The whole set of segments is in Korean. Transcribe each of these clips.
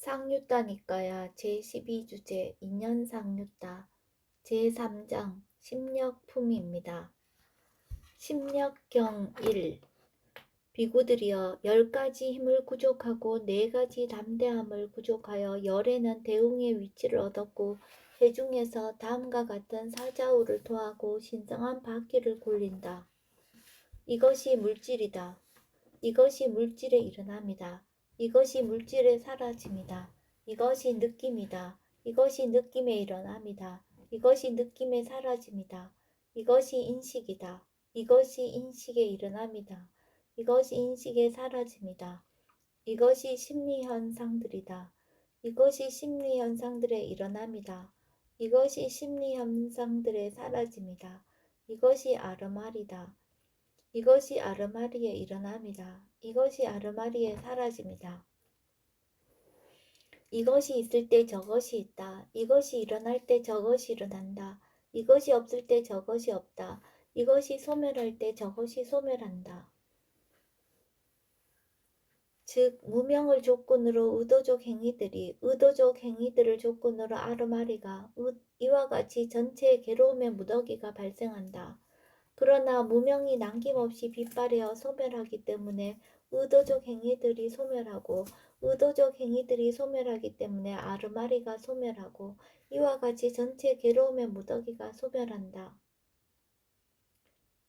상유따니까야 제12주제 인연상유따 제3장 심력품입니다. 심력경 1. 비구들이여 10가지 힘을 구족하고 4가지 담대함을 구족하여 열에는 대웅의 위치를 얻었고 해중에서 다음과 같은 사자우를 토하고 신성한 바퀴를 굴린다. 이것이 물질이다. 이것이 물질의 일어남이다. 이것이 물질의 사라짐이다. 이것이 느낌이다. 이것이 느낌의 일어남이다. 이것이 느낌의 사라짐이다. 이것이 인식이다. 이것이 인식의 일어남이다. 이것이 인식의 사라짐이다. 이것이 심리현상들이다. 이것이 심리현상들의 일어남이다. 이것이 심리현상들의 사라짐이다. 이것이 아르말이다. 이것이 아르마리의 일어남이다. 이것이 아르마리의 사라짐이다. 이것이 있을 때 저것이 있다. 이것이 일어날 때 저것이 일어난다. 이것이 없을 때 저것이 없다. 이것이 소멸할 때 저것이 소멸한다. 즉 무명을 조건으로 의도적 행위들을 조건으로 아르마리가 이와 같이 전체의 괴로움의 무더기가 발생한다. 그러나 무명이 남김없이 빗발하여 소멸하기 때문에 의도적 행위들이 소멸하고 의도적 행위들이 소멸하기 때문에 아르마리가 소멸하고 이와 같이 전체 괴로움의 무더기가 소멸한다.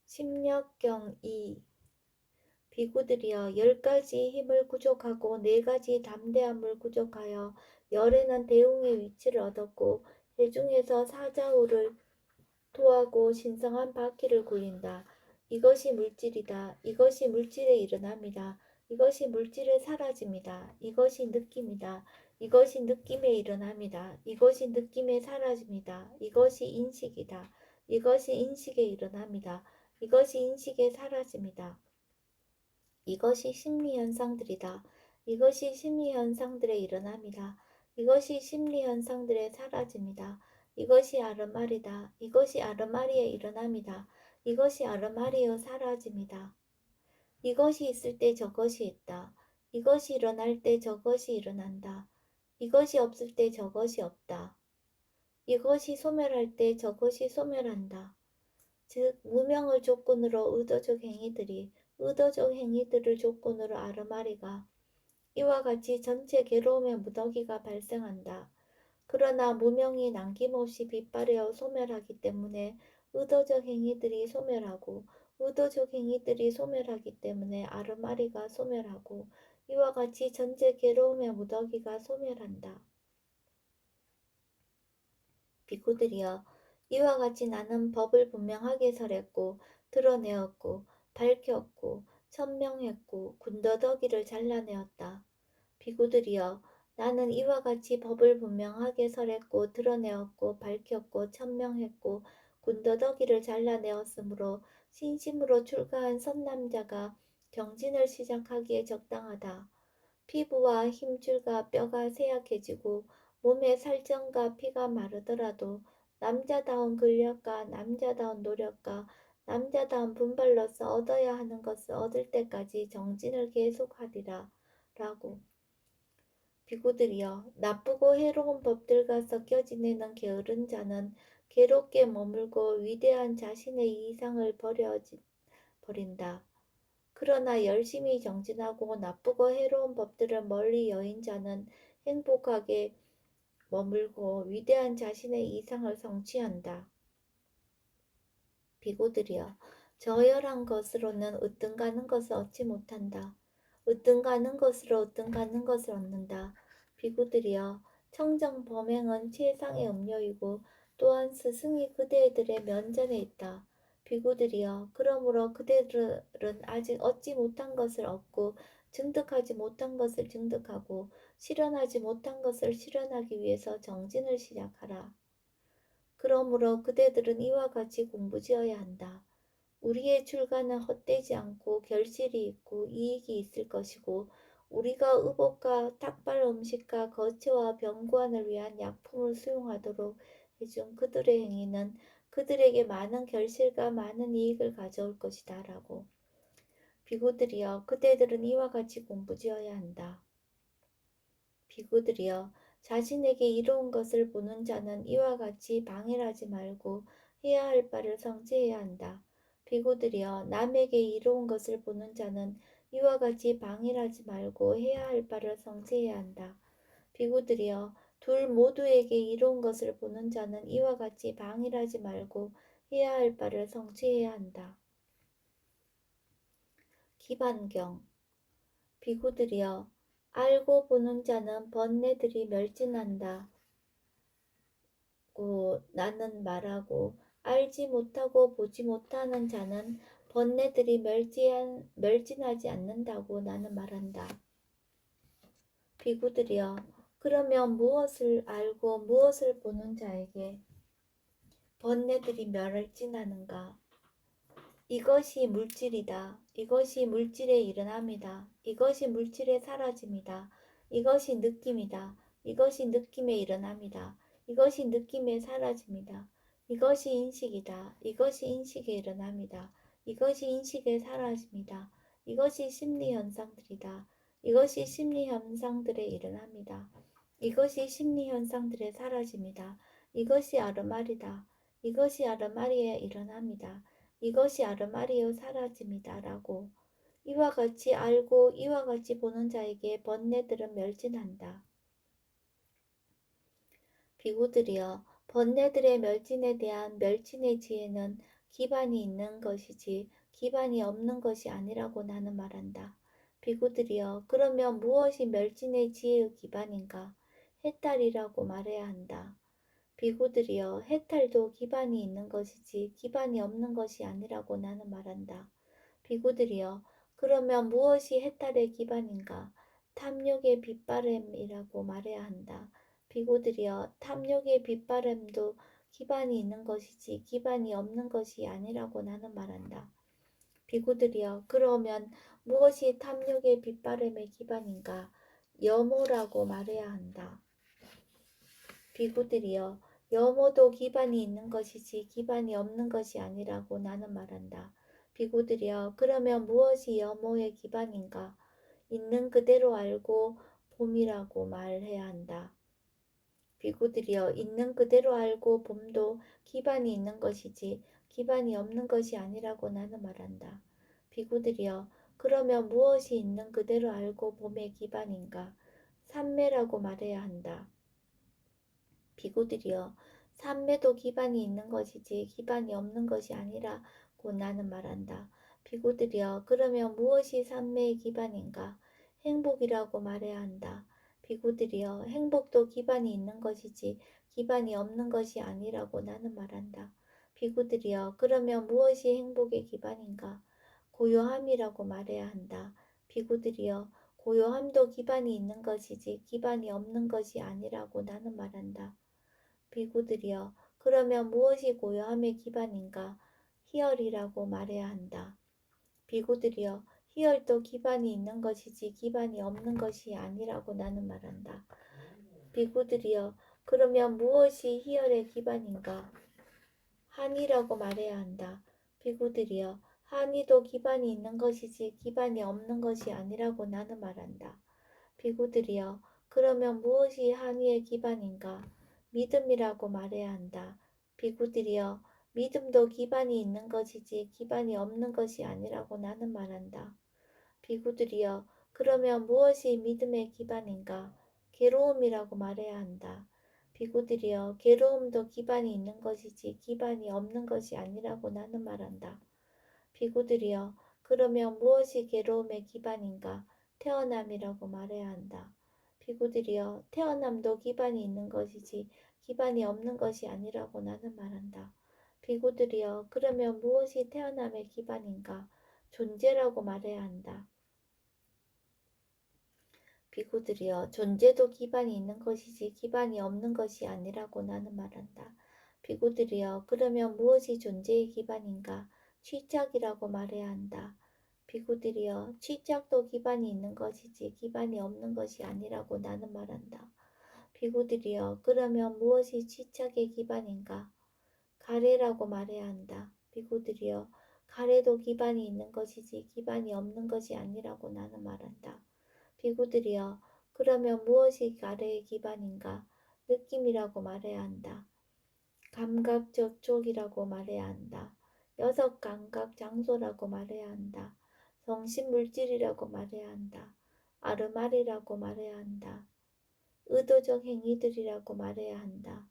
심력경 2. 비구들이여 10가지 힘을 구족하고 4가지 담대함을 구족하여 열에는 대웅의 위치를 얻었고 해중에서 사자우를 토하고 신성한 바퀴를 굴린다. 이것이 물질이다. 이것이 물질의 일어남이다. 이것이 물질의 사라짐이다. 이것이 느낌이다. 이것이 느낌의 일어남이다. 이것이 느낌의 사라짐이다. 이것이 인식이다. 이것이 인식의 일어남이다. 이것이 인식의 사라짐이다. 이것이 심리현상들이다. 이것이 심리현상들의 일어남이다. 이것이 심리현상들의 사라짐이다. 이것이 아르마리다. 이것이 아르마리의 일어남이다. 이것이 아르마리의 사라짐이다. 이것이 있을 때 저것이 있다. 이것이 일어날 때 저것이 일어난다. 이것이 없을 때 저것이 없다. 이것이 소멸할 때 저것이 소멸한다. 즉 무명을 조건으로 의도적 행위들을 조건으로 아르마리가 이와 같이 전체 괴로움의 무더기가 발생한다. 그러나 무명이 남김없이 빗발하여 소멸하기 때문에 의도적 행위들이 소멸하고 의도적 행위들이 소멸하기 때문에 아르마리가 소멸하고 이와 같이 전체 괴로움의 무더기가 소멸한다. 비구들이여 이와 같이 나는 법을 분명하게 설했고 드러내었고 밝혔고 천명했고 군더더기를 잘라내었다. 비구들이여 나는 이와 같이 법을 분명하게 설했고 드러내었고 밝혔고 천명했고 군더더기를 잘라내었으므로 신심으로 출가한 선남자가 경진을 시작하기에 적당하다. 피부와 힘줄과 뼈가 쇠약해지고 몸의 살점과 피가 마르더라도 남자다운 근력과 남자다운 노력과 남자다운 분발로서 얻어야 하는 것을 얻을 때까지 정진을 계속하리라. 라고. 비구들이여 나쁘고 해로운 법들과 섞여 지내는 게으른 자는 괴롭게 머물고 위대한 자신의 이상을 버린다. 그러나 열심히 정진하고 나쁘고 해로운 법들을 멀리 여인 자는 행복하게 머물고 위대한 자신의 이상을 성취한다. 비구들이여 저열한 것으로는 으뜸 가는 것을 얻지 못한다. 으뜸 가는 것으로 으뜸 가는 것을 얻는다. 비구들이여 청정 범행은 최상의 음료이고 또한 스승이 그대들의 면전에 있다. 비구들이여 그러므로 그대들은 아직 얻지 못한 것을 얻고 증득하지 못한 것을 증득하고 실현하지 못한 것을 실현하기 위해서 정진을 시작하라. 그러므로 그대들은 이와 같이 공부지어야 한다. 우리의 출가는 헛되지 않고 결실이 있고 이익이 있을 것이고 우리가 의복과 탁발 음식과 거처와 병구안을 위한 약품을 수용하도록 해준 그들의 행위는 그들에게 많은 결실과 많은 이익을 가져올 것이다. 라고. 비구들이여 그대들은 이와 같이 공부지어야 한다. 비구들이여 자신에게 이로운 것을 보는 자는 이와 같이 방해하지 말고 해야 할 바를 성취해야 한다. 비구들이여 남에게 이로운 것을 보는 자는 이와 같이 방해하지 말고 해야 할 바를 성취해야 한다. 비구들이여 둘 모두에게 이로운 것을 보는 자는 이와 같이 방해하지 말고 해야 할 바를 성취해야 한다. 기반경 비구들이여 알고 보는 자는 번뇌들이 멸진한다. 고 나는 말하고 알지 못하고 보지 못하는 자는 번뇌들이 멸진하지 않는다고 나는 말한다. 비구들이여 그러면 무엇을 알고 무엇을 보는 자에게 번뇌들이 멸진하는가? 이것이 물질이다. 이것이 물질의 일어남이다. 이것이 물질의 사라짐이다. 이것이 느낌이다. 이것이 느낌의 일어남이다. 이것이 느낌의 사라짐이다. 이것이 인식이다. 이것이 인식의 일어남이다. 이것이 인식의 사라짐이다. 이것이 심리 현상들이다. 이것이 심리 현상들의 일어남이다. 이것이 심리 현상들의 사라짐이다. 이것이 아르마리다. 이것이 아르마리의 일어남이다. 이것이 아르마리의 사라짐이다. 라고 이와 같이 알고 이와 같이 보는 자에게 번뇌들은 멸진한다. 비구들이여 번뇌들의 멸진에 대한 멸진의 지혜는 기반이 있는 것이지 기반이 없는 것이 아니라고 나는 말한다. 비구들이여 그러면 무엇이 멸진의 지혜의 기반인가? 해탈이라고 말해야 한다. 비구들이여 해탈도 기반이 있는 것이지 기반이 없는 것이 아니라고 나는 말한다. 비구들이여 그러면 무엇이 해탈의 기반인가? 탐욕의 빗바램이라고 말해야 한다. 비구들이여 탐욕의 빗바램도 기반이 있는 것이지 기반이 없는 것이 아니라고 나는 말한다. 비구들이여 그러면 무엇이 탐욕의 빗바램의 기반인가? 염호라고 말해야 한다. 비구들이여 염호도 기반이 있는 것이지 기반이 없는 것이 아니라고 나는 말한다. 비구들이여 그러면 무엇이 염호의 기반인가? 있는 그대로 알고 봄이라고 말해야 한다. 비구들이여 있는 그대로 알고 봄도 기반이 있는 것이지 기반이 없는 것이 아니라고 나는 말한다. 비구들이여 그러면 무엇이 있는 그대로 알고 봄의 기반인가? 삼매라고 말해야 한다. 비구들이여 삼매도 기반이 있는 것이지 기반이 없는 것이 아니라고 나는 말한다. 비구들이여 그러면 무엇이 삼매의 기반인가? 행복이라고 말해야 한다. 비구들이여 행복도 기반이 있는 것이지 기반이 없는 것이 아니라고 나는 말한다. 비구들이여 그러면 무엇이 행복의 기반인가? 고요함이라고 말해야 한다. 비구들이여 고요함도 기반이 있는 것이지 기반이 없는 것이 아니라고 나는 말한다. 비구들이여 그러면 무엇이 고요함의 기반인가? 희열이라고 말해야 한다. 비구들이여 희열도 기반이 있는 것이지 기반이 없는 것이 아니라고 나는 말한다. 비구들이여 그러면 무엇이 희열의 기반인가? 한이라고 말해야 한다. 비구들이여 한이도 기반이 있는 것이지 기반이 없는 것이 아니라고 나는 말한다. 비구들이여 그러면 무엇이 한이의 기반인가? 믿음이라고 말해야 한다. 비구들이여 믿음도 기반이 있는 것이지 기반이 없는 것이 아니라고 나는 말한다. 비구들이여 그러면 무엇이 믿음의 기반인가? 괴로움이라고 말해야 한다. 비구들이여 괴로움도 기반이 있는 것이지 기반이 없는 것이 아니라고 나는 말한다. 비구들이여 그러면 무엇이 괴로움의 기반인가? 태어남이라고 말해야 한다. 비구들이여 태어남도 기반이 있는 것이지 기반이 없는 것이 아니라고 나는 말한다. 비구들이여 그러면 무엇이 태어남의 기반인가? 존재라고 말해야 한다. 비구들이여 존재도 기반이 있는 것이지 기반이 없는 것이 아니라고 나는 말한다. 비구들이여 그러면 무엇이 존재의 기반인가? 취착이라고 말해야 한다. 비구들이여 취착도 기반이 있는 것이지 기반이 없는 것이 아니라고 나는 말한다. 비구들이여 그러면 무엇이 취착의 기반인가? 가래라고 말해야 한다. 비구들이여 가래도 기반이 있는 것이지 기반이 없는 것이 아니라고 나는 말한다. 비구들이여 그러면 무엇이 가래의 기반인가? 느낌이라고 말해야 한다. 감각 접촉이라고 말해야 한다. 여섯 감각 장소라고 말해야 한다. 정신물질이라고 말해야 한다. 아르말이라고 말해야 한다. 의도적 행위들이라고 말해야 한다.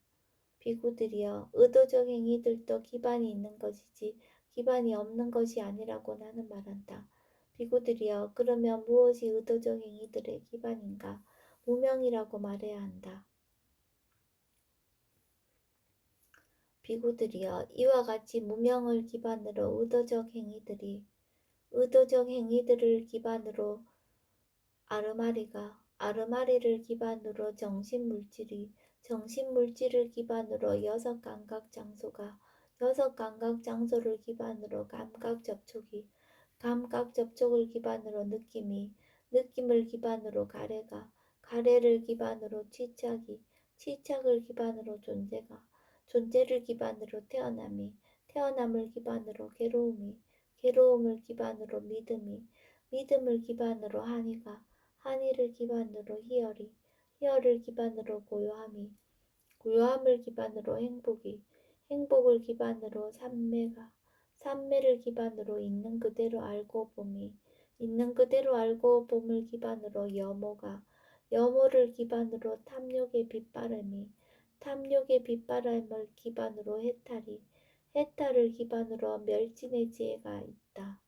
비구들이여, 의도적 행위들도 기반이 있는 것이지 기반이 없는 것이 아니라고 나는 말한다. 비구들이여, 그러면 무엇이 의도적 행위들의 기반인가? 무명이라고 말해야 한다. 비구들이여, 이와 같이 무명을 기반으로 의도적 행위들을 기반으로 아르마리를 기반으로 정신물질을 기반으로 여섯 감각 장소를 기반으로 감각 접촉을 기반으로 느낌을 기반으로 가래를 기반으로 치착을 기반으로 존재를 기반으로 태어남을 기반으로 괴로움을 기반으로 믿음을 기반으로 한의를 기반으로 희열을 기반으로 고요함을 기반으로 행복을 기반으로 삼매를 기반으로 있는 그대로 알고 봄을 기반으로 여모를 기반으로 탐욕의 빗바람을 기반으로 해탈을 기반으로 멸진의 지혜가 있다.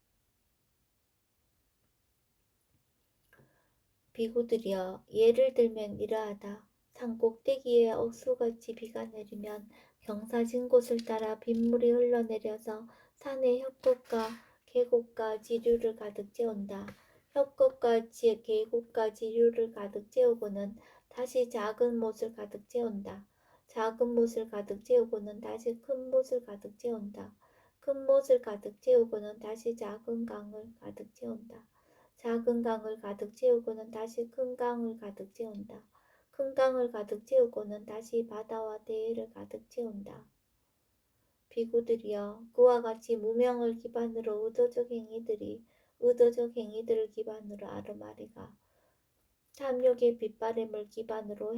비구들이여, 예를 들면 이러하다. 산꼭대기에 억수같이 비가 내리면 경사진 곳을 따라 빗물이 흘러내려서 산의 협곡과 계곡과 지류를 가득 채운다. 협곡과 계곡과 지류를 가득 채우고는 다시 작은 못을 가득 채운다. 작은 못을 가득 채우고는 다시 큰 못을 가득 채운다. 큰 못을 가득 채우고는 다시 작은 강을 가득 채운다. 작은 강을 가득 채우고는 다시 큰 강을 가득 채운다. 큰 강을 가득 채우고는 다시 바다와 대해를 가득 채운다. 비구들이여, 그와 같이 무명을 기반으로 의도적 행위들을 기반으로 아르마리가, 탐욕의 빗바람을 기반으로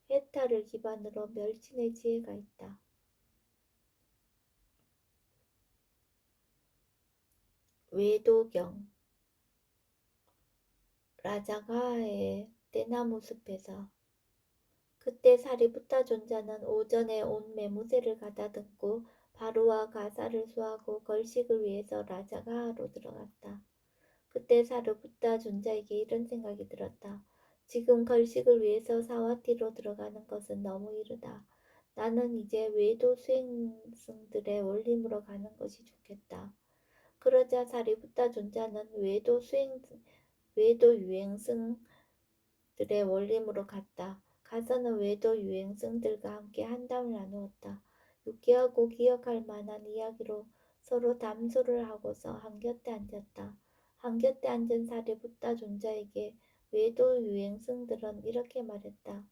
해탈을 기반으로 멸진의 지혜가 있다. 외도경 라자가의 대나무 숲에서 그때 사리부타 존자는 오전에 온 매무새를 가다듬고 바루와 가사를 수하고 걸식을 위해서 라자가하로 들어갔다. 그때 사리부타 존자에게 이런 생각이 들었다. 지금 걸식을 위해서 사와티로 들어가는 것은 너무 이르다. 나는 이제 외도 수행승들의 원림으로 가는 것이 좋겠다. 그러자 사리부타 존자는 외도 유행승들의 원림으로 갔다. 가서는 외도 유행승들과 함께 한담을 나누었다. 유쾌하고 기억할 만한 이야기로 서로 담소를 하고서 한곁에 앉았다. 한곁에 앉은 사리부타 존자에게 외도 유행승들은 이렇게 말했다.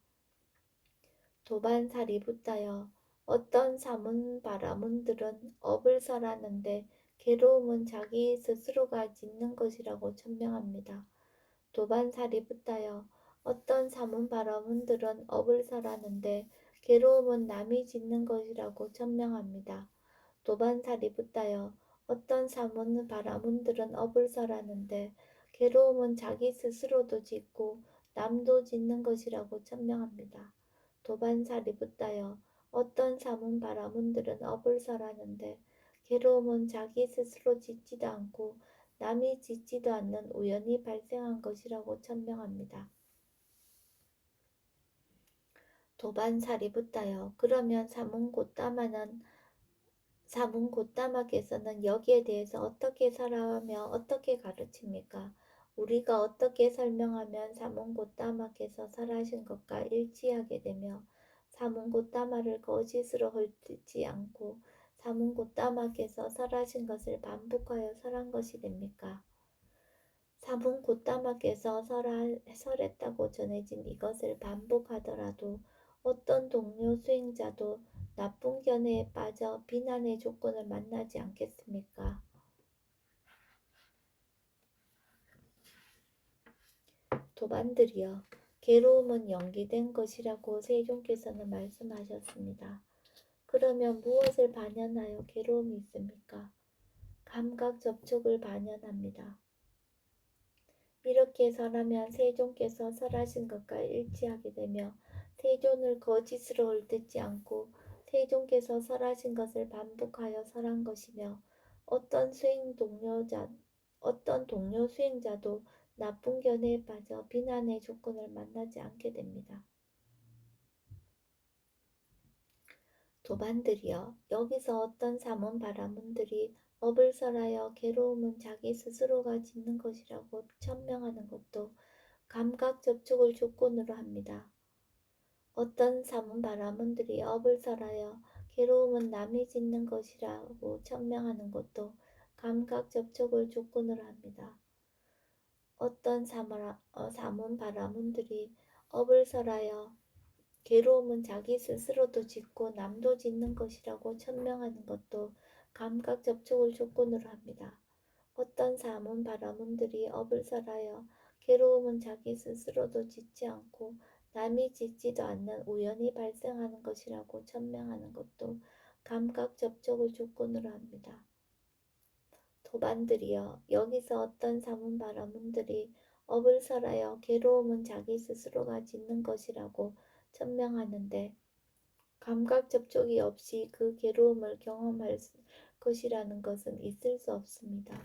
도반 사리부타여, 어떤 사문바라문들은 업을 설하는데 괴로움은 자기 스스로가 짓는 것이라고 천명합니다. 도반 사리부타여, 어떤 사문바라문들은 업을 설하는데 괴로움은 남이 짓는 것이라고 천명합니다. 도반 사리부타여, 어떤 사문바라문들은 업을 설하는데 괴로움은 자기 스스로도 짓고 남도 짓는 것이라고 천명합니다. 도반 사리부타여, 어떤 사문바라문들은 업을 설하는데 괴로움은 자기 스스로 짓지도 않고 남이 짓지도 않는 우연히 발생한 것이라고 천명합니다. 도반 사리부타여, 그러면 사문고따마께서는 여기에 대해서 어떻게 설하며 어떻게 가르칩니까? 우리가 어떻게 설명하면 사문고따마께서 설하신 것과 일치하게 되며 사문고따마를 거짓으로 헐뜯지 않고 사문고따마께서 설하신 것을 반복하여 설한 것이 됩니까? 사문고따마께서 설했다고 전해진 이것을 반복하더라도 어떤 동료 수행자도 나쁜 견해에 빠져 비난의 조건을 만나지 않겠습니까? 도반들이여, 괴로움은 연기된 것이라고 세종께서는 말씀하셨습니다. 그러면 무엇을 반연하여 괴로움이 있습니까? 감각 접촉을 반연합니다. 이렇게 설하면 세존께서 설하신 것과 일치하게 되며 세존을 거짓으로 옳듣지 않고 세존께서 설하신 것을 반복하여 설한 것이며 어떤 동료 수행자도 나쁜 견해에 빠져 비난의 조건을 만나지 않게 됩니다. 도반들이여, 여기서 어떤 사문 바라문들이 업을 설하여 괴로움은 자기 스스로가 짓는 것이라고 천명하는 것도 감각 접촉을 조건으로 합니다. 어떤 사문 바라문들이 업을 설하여 괴로움은 남이 짓는 것이라고 천명하는 것도 감각 접촉을 조건으로 합니다. 어떤 사문 바라문들이 업을 설하여 괴로움은 자기 스스로도 짓고 남도 짓는 것이라고 천명하는 것도 감각 접촉을 조건으로 합니다. 어떤 사문 바라문들이 업을 설하여 괴로움은 자기 스스로도 짓지 않고 남이 짓지도 않는 우연히 발생하는 것이라고 천명하는 것도 감각 접촉을 조건으로 합니다. 도반들이여, 여기서 어떤 사문 바라문들이 업을 설하여 괴로움은 자기 스스로가 짓는 것이라고 천명하는데 감각 접촉이 없이 그 괴로움을 경험할 것이라는 것은 있을 수 없습니다.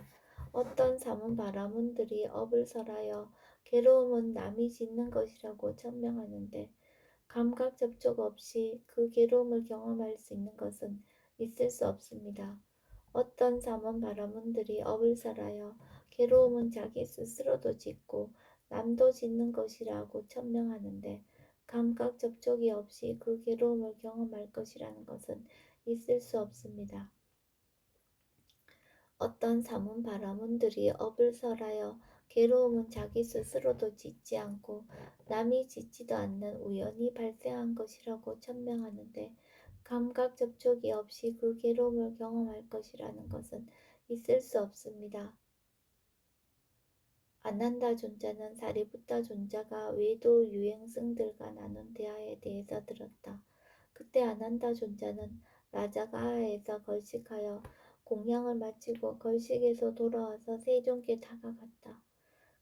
어떤 사문 바라문들이 업을 설하여 괴로움은 남이 짓는 것이라고 천명하는데 감각 접촉 없이 그 괴로움을 경험할 수 있는 것은 있을 수 없습니다. 어떤 사문 바라문들이 업을 설하여 괴로움은 자기 스스로도 짓고 남도 짓는 것이라고 천명하는데 감각 접촉이 없이 그 괴로움을 경험할 것이라는 것은 있을 수 없습니다. 어떤 사문 바라문들이 업을 설하여 괴로움은 자기 스스로도 짓지 않고 남이 짓지도 않는 우연히 발생한 것이라고 천명하는데 감각 접촉이 없이 그 괴로움을 경험할 것이라는 것은 있을 수 없습니다. 아난다 존자는 사리부타 존자가 외도 유행승들과 나눈 대화에 대해서 들었다. 그때 아난다 존자는 라자가하에서 걸식하여 공양을 마치고 걸식에서 돌아와서 세존께 다가갔다.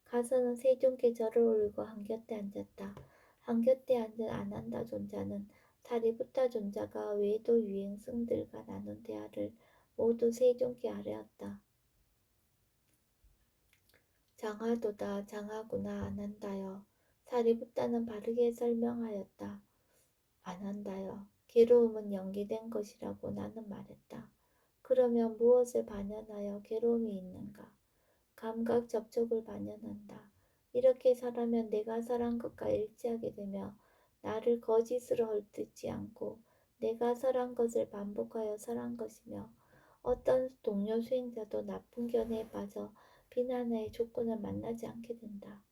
가서는 세존께 절을 올리고 한곁에 앉았다. 한곁에 앉은 아난다 존자는 사리부타 존자가 외도 유행승들과 나눈 대화를 모두 세존께 아뢰었다. 장하도다, 장하구나, 아난다여. 사리부타는 바르게 설명하였다. 아난다여, 괴로움은 연기된 것이라고 나는 말했다. 그러면 무엇을 반연하여 괴로움이 있는가? 감각 접촉을 반연한다. 이렇게 설하면 내가 설한 것과 일치하게 되며 나를 거짓으로 헐뜯지 않고 내가 설한 것을 반복하여 설한 것이며 어떤 동료 수행자도 나쁜 견해에 빠져 비난의 조건을 만나지 않게 된다.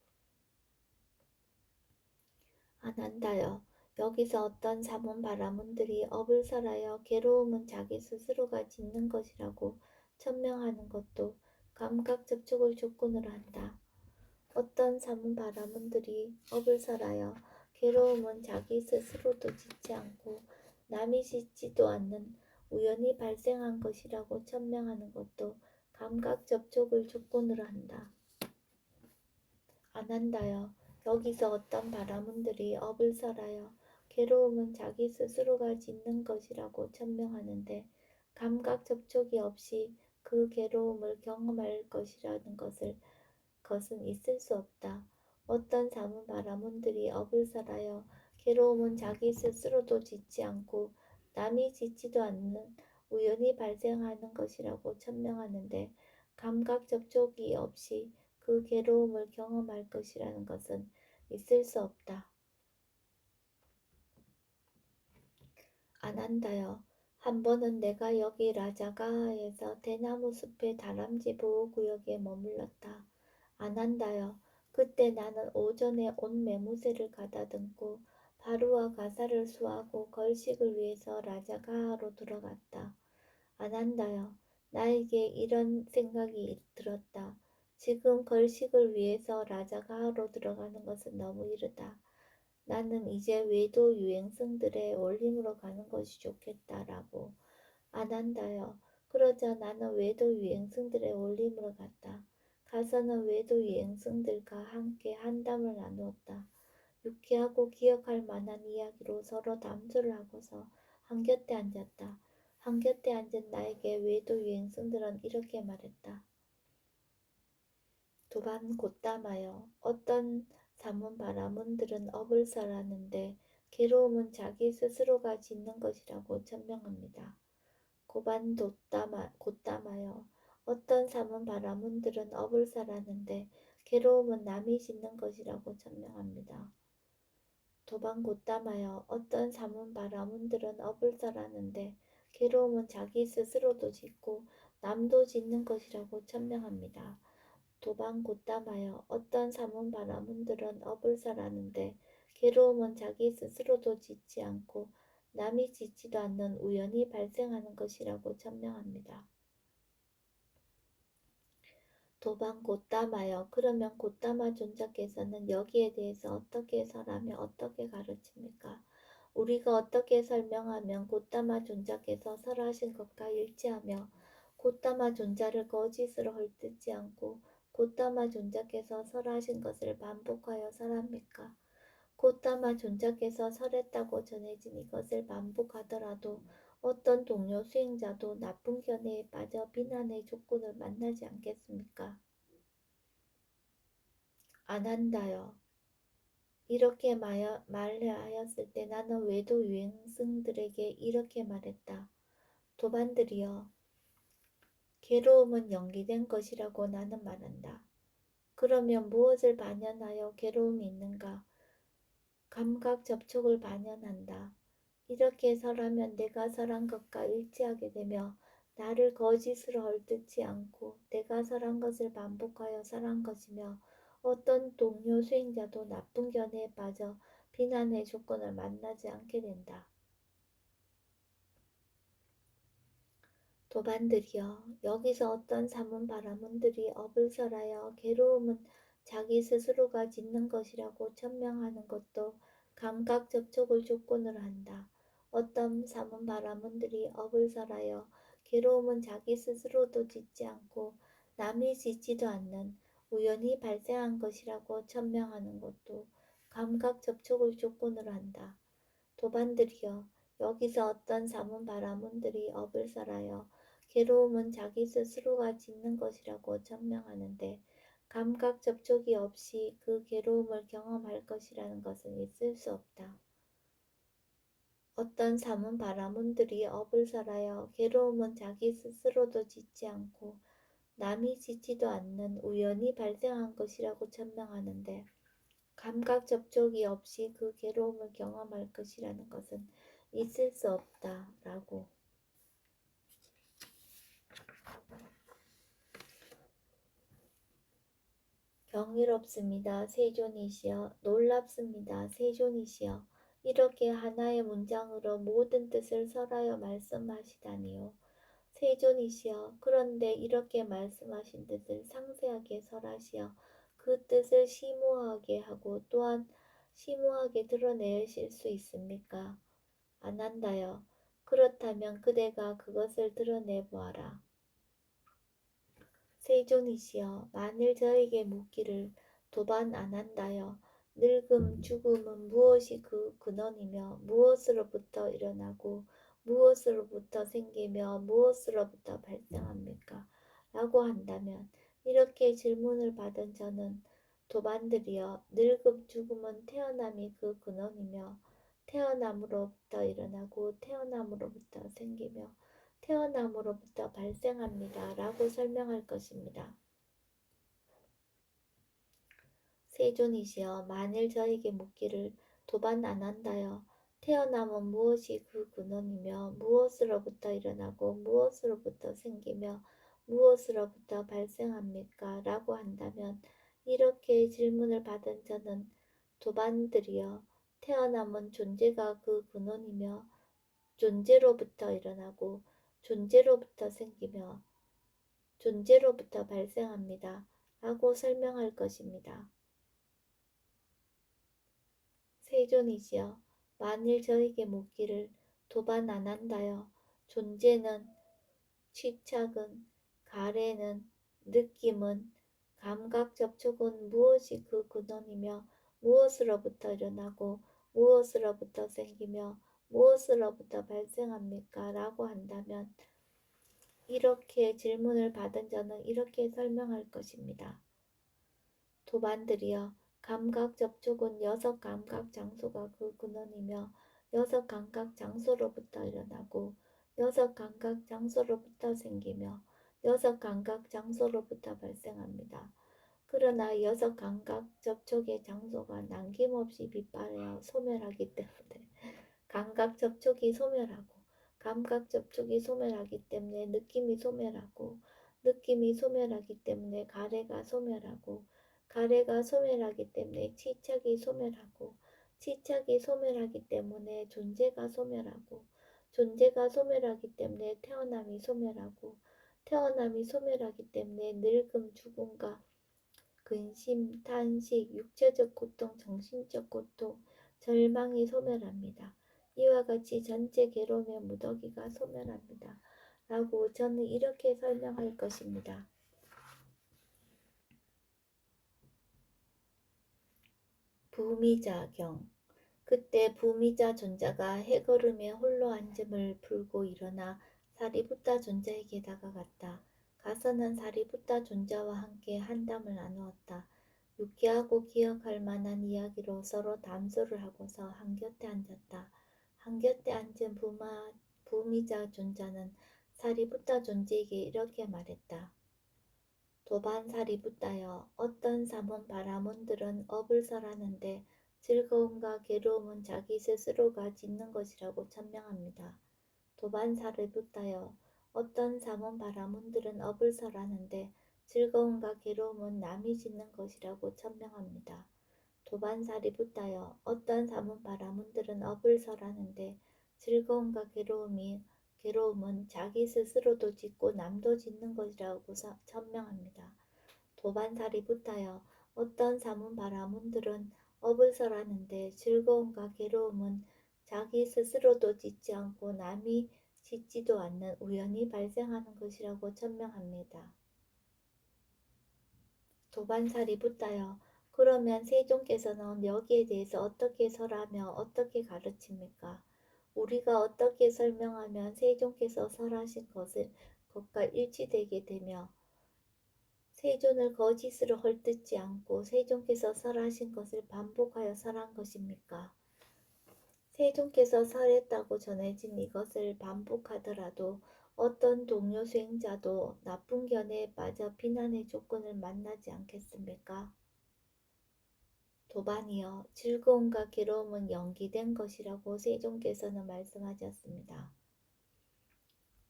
아난다여, 여기서 어떤 사문 바라문들이 업을 설하여 괴로움은 자기 스스로가 짓는 것이라고 천명하는 것도 감각 접촉을 조건으로 한다. 어떤 사문 바라문들이 업을 설하여 괴로움은 자기 스스로도 짓지 않고 남이 짓지도 않는 우연히 발생한 것이라고 천명하는 것도 감각 접촉을 조건으로 한다. 아난다여, 여기서 어떤 바라문들이 업을 설하여 괴로움은 자기 스스로가 짓는 것이라고 천명하는데 감각 접촉이 없이 그 괴로움을 경험할 것이라는 것은 있을 수 없다. 어떤 사문 바라문들이 업을 설하여 괴로움은 자기 스스로도 짓지 않고 남이 짓지도 않는 우연히 발생하는 것이라고 천명하는데 감각 접촉이 없이 그 괴로움을 경험할 것이라는 것은 있을 수 없다. 아난다여, 한 번은 내가 여기 라자가하에서 대나무 숲의 다람쥐 보호구역에 머물렀다. 아난다여, 그때 나는 오전에 온 매무새를 가다듬고 바루와 가사를 수하고 걸식을 위해서 라자가하로 들어갔다. 아난다여, 나에게 이런 생각이 들었다. 지금 걸식을 위해서 라자가 하러 들어가는 것은 너무 이르다. 나는 이제 외도 유행성들의 올림으로 가는 것이 좋겠다라고 안 한다요. 그러자 나는 외도 유행성들의 올림으로 갔다. 가서는 외도 유행성들과 함께 한담을 나누었다. 유쾌하고 기억할 만한 이야기로 서로 담소를 하고서 한곁에 앉았다. 한곁에 앉은 나에게 외도 유행성들은 이렇게 말했다. 도반 곧담하여 어떤 사문 바라문들은 업을 살았는데 괴로움은 자기 스스로가 짓는 것이라고 천명합니다. 고반 곧담하여 어떤 사문 바라문들은 업을 살았는데 괴로움은 남이 짓는 것이라고 천명합니다. 도반 곧담하여 어떤 사문 바라문들은 업을 살았는데 괴로움은 자기 스스로도 짓고 남도 짓는 것이라고 천명합니다. 도반 곧담하여 어떤 사문 바라문들은 업을 살았는데 괴로움은 자기 스스로도 짓지 않고 남이 짓지도 않는 우연히 발생하는 것이라고 천명합니다. 도반 곧담하여 그러면 곧담아 존자께서는 여기에 대해서 어떻게 설하며 어떻게 가르칩니까? 우리가 어떻게 설명하면 곧담아 존자께서 설하신 것과 일치하며 곧담아 존자를 거짓으로 헐뜯지 않고 곧담아 존자께서 설하신 것을 반복하여 설합니까? 곧담아 존자께서 설했다고 전해진 이것을 반복하더라도 어떤 동료 수행자도 나쁜 견해에 빠져 비난의 조건을 만나지 않겠습니까? 안 한다요. 이렇게 말하였을 때 나는 외도 유행승들에게 이렇게 말했다. 도반들이여, 괴로움은 연기된 것이라고 나는 말한다. 그러면 무엇을 반연하여 괴로움이 있는가? 감각 접촉을 반연한다. 이렇게 설하면 내가 설한 것과 일치하게 되며 나를 거짓으로 헐뜯지 않고 내가 설한 것을 반복하여 설한 것이며 어떤 동료 수행자도 나쁜 견해에 빠져 비난의 조건을 만나지 않게 된다. 도반들이여, 여기서 어떤 사문 바라문들이 업을 설하여 괴로움은 자기 스스로가 짓는 것이라고 천명하는 것도 감각 접촉을 조건으로 한다. 어떤 사문 바라문들이 업을 설하여 괴로움은 자기 스스로도 짓지 않고 남이 짓지도 않는 우연히 발생한 것이라고 천명하는 것도 감각 접촉을 조건으로 한다. 도반들이여, 여기서 어떤 사문 바라문들이 업을 설하여 괴로움은 자기 스스로가 짓는 것이라고 천명하는데 감각 접촉이 없이 그 괴로움을 경험할 것이라는 것은 있을 수 없다. 어떤 사문 바라문들이 업을 설하여 괴로움은 자기 스스로도 짓지 않고 남이 짓지도 않는 우연히 발생한 것이라고 천명하는데 감각 접촉이 없이 그 괴로움을 경험할 것이라는 것은 있을 수 없다. 라고. 경이롭습니다. 세존이시여. 놀랍습니다. 세존이시여. 이렇게 하나의 문장으로 모든 뜻을 설하여 말씀하시다니요. 세존이시여. 그런데 이렇게 말씀하신 뜻을 상세하게 설하시어 그 뜻을 심오하게 하고 또한 심오하게 드러내실 수 있습니까? 안 한다요. 그렇다면 그대가 그것을 드러내 보아라. 세존이시여, 만일 저에게 묻기를 도반 안 한다여 늙음, 죽음은 무엇이 그 근원이며 무엇으로부터 일어나고 무엇으로부터 생기며 무엇으로부터 발생합니까? 라고 한다면 이렇게 질문을 받은 저는 도반들이여, 늙음, 죽음은 태어남이 그 근원이며 태어남으로부터 일어나고 태어남으로부터 생기며 태어남으로부터 발생합니다. 라고 설명할 것입니다. 세존이시여, 만일 저에게 묻기를 도반 안 한다여 태어남은 무엇이 그 근원이며 무엇으로부터 일어나고 무엇으로부터 생기며 무엇으로부터 발생합니까? 라고 한다면 이렇게 질문을 받은 저는 도반들이여, 태어남은 존재가 그 근원이며 존재로부터 일어나고 존재로부터 생기며 존재로부터 발생합니다. 라고 설명할 것입니다. 세존이지요. 만일 저에게 묻기를 도반 안 한다요. 존재는, 취착은, 가래는, 느낌은, 감각 접촉은 무엇이 그 근원이며 무엇으로부터 일어나고 무엇으로부터 생기며 무엇으로부터 발생합니까? 라고 한다면 이렇게 질문을 받은 저는 이렇게 설명할 것입니다. 도반들이여, 감각 접촉은 여섯 감각 장소가 그 근원이며 여섯 감각 장소로부터 일어나고 여섯 감각 장소로부터 생기며 여섯 감각 장소로부터 발생합니다. 그러나 여섯 감각 접촉의 장소가 남김없이 빛발하여 소멸하기 때문에 감각 접촉이 소멸하고 감각 접촉이 소멸하기 때문에 느낌이 소멸하고 느낌이 소멸하기 때문에 가래가 소멸하고 가래가 소멸하기 때문에 치착이 소멸하고 치착이 소멸하기 때문에 존재가 소멸하고 존재가 소멸하기 때문에 태어남이 소멸하고 태어남이 소멸하기 때문에 늙음, 죽음과 근심, 탄식, 육체적 고통, 정신적 고통, 절망이 소멸합니다. 이와 같이 전체 괴로움의 무더기가 소멸합니다. 라고 저는 이렇게 설명할 것입니다. 부미자경. 그때 부미자 존자가 해걸음에 홀로 앉음을 풀고 일어나 사리부타 존자에게 다가갔다. 가서는 사리부타 존자와 함께 한담을 나누었다. 유쾌하고 기억할 만한 이야기로 서로 담소를 하고서 한곁에 앉았다. 한곁에 앉은 부미자 존자는 사리부타 존재에게 이렇게 말했다. 도반 사리부타여, 어떤 사문 바라문들은 업을 설하는데 즐거움과 괴로움은 자기 스스로가 짓는 것이라고 천명합니다. 도반 사리부타여, 어떤 사문 바라문들은 업을 설하는데 즐거움과 괴로움은 남이 짓는 것이라고 천명합니다. 도반 사리부타여, 어떤 사문 바라문들은 업을 설하는데 즐거움과 괴로움은 자기 스스로도 짓고 남도 짓는 것이라고 천명합니다. 도반사리부타여, 어떤 사문 바라문들은 업을 설하는데 즐거움과 괴로움은 자기 스스로도 짓지 않고 남이 짓지도 않는 우연히 발생하는 것이라고 천명합니다. 도반사리부타여, 그러면 세존께서는 여기에 대해서 어떻게 설하며 어떻게 가르칩니까? 우리가 어떻게 설명하면 세존께서 설하신 것과 일치되게 되며 세존을 거짓으로 헐뜯지 않고 세존께서 설하신 것을 반복하여 설한 것입니까? 세존께서 설했다고 전해진 이것을 반복하더라도 어떤 동료 수행자도 나쁜 견해에 빠져 비난의 조건을 만나지 않겠습니까? 도반이여, 즐거움과 괴로움은 연기된 것이라고 세존께서는 말씀하셨습니다.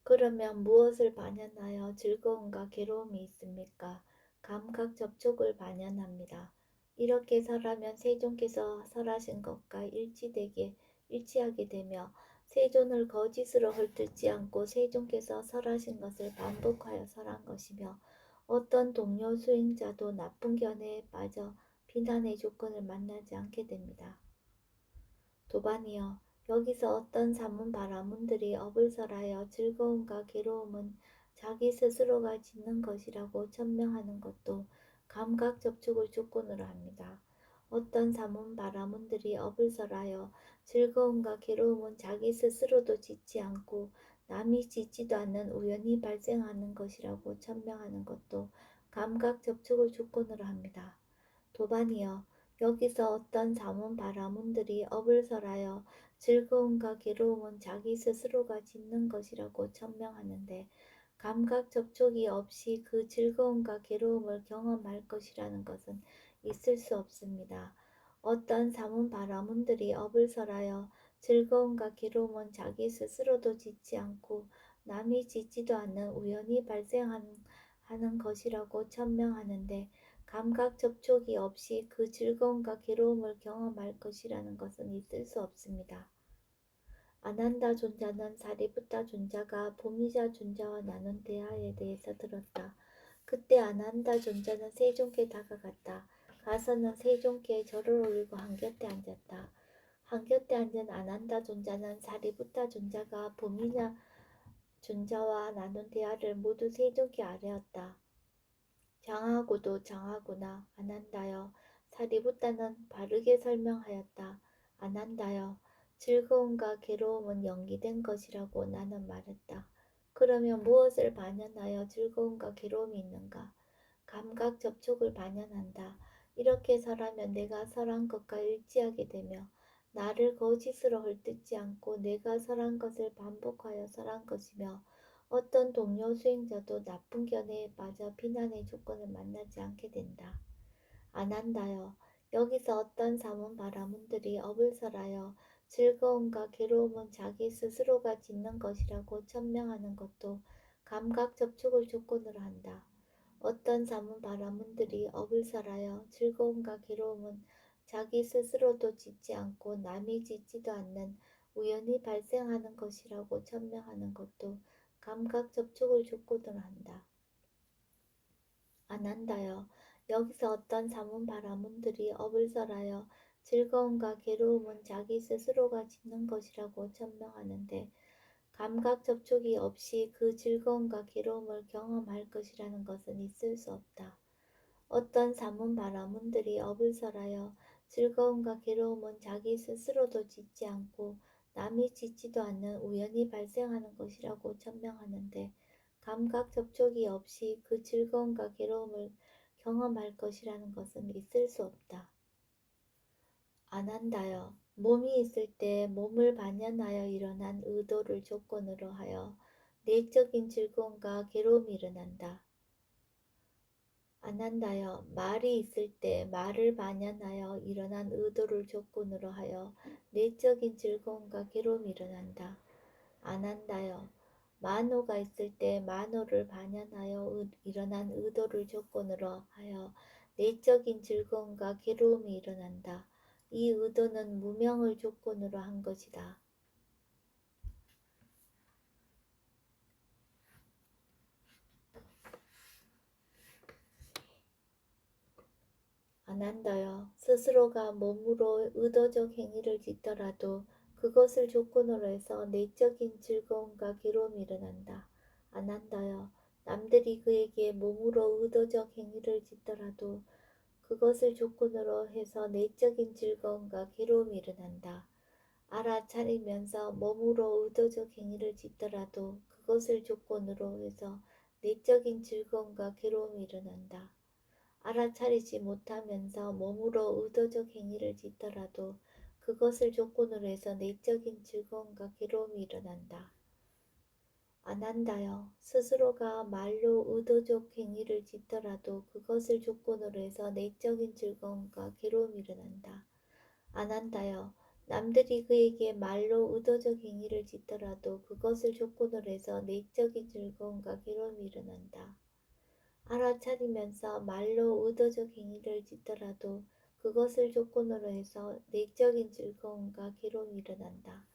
그러면 무엇을 반연하여 즐거움과 괴로움이 있습니까? 감각 접촉을 반연합니다. 이렇게 설하면 세존께서 설하신 것과 일치하게 되며 세존을 거짓으로 헐뜯지 않고 세존께서 설하신 것을 반복하여 설한 것이며 어떤 동료 수행자도 나쁜 견해에 빠져 비난의 조건을 만나지 않게 됩니다. 도반이여, 여기서 어떤 사문 바라문들이 업을 설하여 즐거움과 괴로움은 자기 스스로가 짓는 것이라고 천명하는 것도 감각 접촉을 조건으로 합니다. 어떤 사문 바라문들이 업을 설하여 즐거움과 괴로움은 자기 스스로도 짓지 않고 남이 짓지도 않는 우연히 발생하는 것이라고 천명하는 것도 감각 접촉을 조건으로 합니다. 도반이여, 여기서 어떤 사문 바라문들이 업을 설하여 즐거움과 괴로움은 자기 스스로가 짓는 것이라고 천명하는데 감각 접촉이 없이 그 즐거움과 괴로움을 경험할 것이라는 것은 있을 수 없습니다. 어떤 사문 바라문들이 업을 설하여 즐거움과 괴로움은 자기 스스로도 짓지 않고 남이 짓지도 않는 우연히 발생하는 것이라고 천명하는데 감각 접촉이 없이 그 즐거움과 괴로움을 경험할 것이라는 것은 있을 수 없습니다. 아난다 존자는 사리부타 존자가 보미자 존자와 나눈 대화에 대해서 들었다. 그때 안한다 존자는 세존께 다가갔다. 가서는 세존께 절을 올리고 한곁에 앉았다. 한곁에 앉은 안한다 존자는 사리부타 존자가 보미냐 존자와 나눈 대화를 모두 세존께 아뢰었다. 장하고도 장하구나. 안한다여. 사리부타는 바르게 설명하였다. 안한다여. 즐거움과 괴로움은 연기된 것이라고 나는 말했다. 그러면 무엇을 반연하여 즐거움과 괴로움이 있는가? 감각 접촉을 반연한다. 이렇게 설하면 내가 설한 것과 일치하게 되며 나를 거짓으로 헐뜯지 않고 내가 설한 것을 반복하여 설한 것이며 어떤 동료 수행자도 나쁜 견해에 빠져 비난의 조건을 만나지 않게 된다. 안한다여. 여기서 어떤 사문 바라문들이 업을 설하여 즐거움과 괴로움은 자기 스스로가 짓는 것이라고 천명하는 것도 감각 접촉을 조건으로 한다. 어떤 사문 바라문들이 업을 설하여 즐거움과 괴로움은 자기 스스로도 짓지 않고 남이 짓지도 않는 우연히 발생하는 것이라고 천명하는 것도 감각 접촉을 조건으로 한다. 안한다여. 여기서 어떤 사문 바라문들이 업을 설하여 즐거움과 괴로움은 자기 스스로가 짓는 것이라고 천명하는데 감각 접촉이 없이 그 즐거움과 괴로움을 경험할 것이라는 것은 있을 수 없다. 어떤 사문 바라문들이 업을 설하여 즐거움과 괴로움은 자기 스스로도 짓지 않고 남이 짓지도 않는 우연히 발생하는 것이라고 천명하는데 감각 접촉이 없이 그 즐거움과 괴로움을 경험할 것이라는 것은 있을 수 없다. 안한다여. 몸이 있을 때 몸을 반연하여 일어난 의도를 조건으로 하여 내적인 즐거움과 괴로움이 일어난다. 안한다여. 말이 있을 때 말을 반연하여 일어난 의도를 조건으로 하여 내적인 즐거움과 괴로움이 일어난다. 안한다여. 만호가 있을 때 만호를 반연하여 일어난 의도를 조건으로 하여 내적인 즐거움과 괴로움이 일어난다. 이 의도는 무명을 조건으로 한 것이다. 안한다여. 스스로가 몸으로 의도적 행위를 짓더라도 그것을 조건으로 해서 내적인 즐거움과 괴로움이 일어난다. 안한다여. 남들이 그에게 몸으로 의도적 행위를 짓더라도 그것을 조건으로 해서 내적인 즐거움과 괴로움이 일어난다. 알아차리면서 몸으로 의도적 행위를 짓더라도 그것을 조건으로 해서 내적인 즐거움과 괴로움이 일어난다. 알아차리지 못하면서 몸으로 의도적 행위를 짓더라도 그것을 조건으로 해서 내적인 즐거움과 괴로움이 일어난다. 안한다여. 스스로가 말로 의도적 행위를 짓더라도 그것을 조건으로 해서 내적인 즐거움과 괴로움이 일어난다. 안한다여. 남들이 그에게 말로 의도적 행위를 짓더라도 그것을 조건으로 해서 내적인 즐거움과 괴로움이 일어난다. 알아차리면서 말로 의도적 행위를 짓더라도 그것을 조건으로 해서 내적인 즐거움과 괴로움이 일어난다.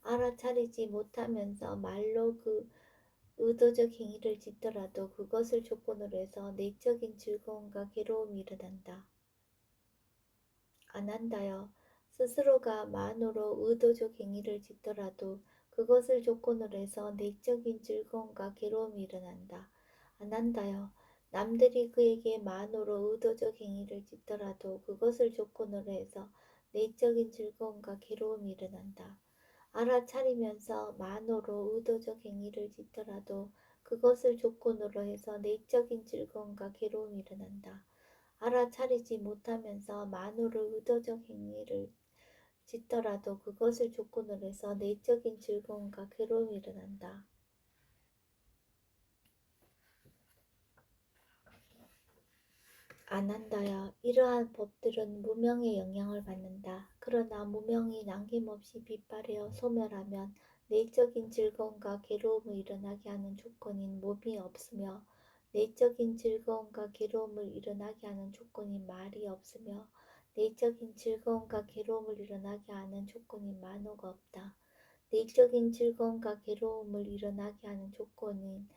알아차리지 못하면서 말로 그 의도적 행위를 짓더라도 그것을 조건으로 해서 내적인 즐거움과 괴로움이 일어난다. 안한다여. 스스로가 만으로 의도적 행위를 짓더라도 그것을 조건으로 해서 내적인 즐거움과 괴로움이 일어난다. 안한다여. 남들이 그에게 만으로 의도적 행위를 짓더라도 그것을 조건으로 해서 내적인 즐거움과 괴로움이 일어난다. 알아차리면서 만으로 의도적 행위를 짓더라도 그것을 조건으로 해서 내적인 즐거움과 괴로움이 일어난다. 알아차리지 못하면서 만으로 의도적 행위를 짓더라도 그것을 조건으로 해서 내적인 즐거움과 괴로움이 일어난다. 안한다여. 이러한 법들은 무명의 영향을 받는다. 그러나 무명이 남김없이 빗발하여 소멸하면 내적인 즐거움과 괴로움을 일어나게 하는 조건인 몸이 없으며 내적인 즐거움과 괴로움을 일어나게 하는 조건인 말이 없으며 내적인 즐거움과 괴로움을 일어나게 하는 조건인 만호가 없다. 내적인 즐거움과 괴로움을 일어나게 하는 조건인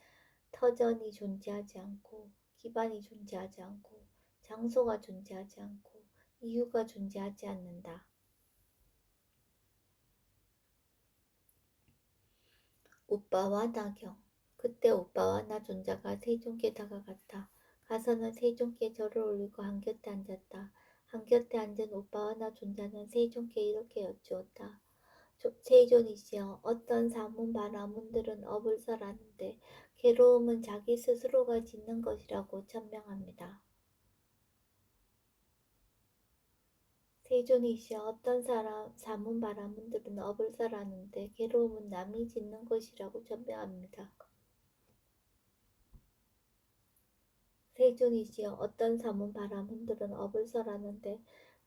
터전이 존재하지 않고 기반이 존재하지 않고 장소가 존재하지 않고 이유가 존재하지 않는다. 오빠와 나경. 그때 오빠와 나 존자가 세종께 다가갔다. 가서는 세종께 절을 올리고 한곁에 앉았다. 한곁에 앉은 오빠와 나 존자는 세종께 이렇게 여쭈었다. 세존이시여, 어떤 사문 바라문들은 업을 설하는데 괴로움은 자기 스스로가 짓는 것이라고 천명합니다. 세존이시여, 어떤 사문 바라문들은 업을 설하는데 괴로움은 남이 짓는 것이라고 천명합니다. 세존이시여, 어떤 사문 바라문들은 업을 설하는데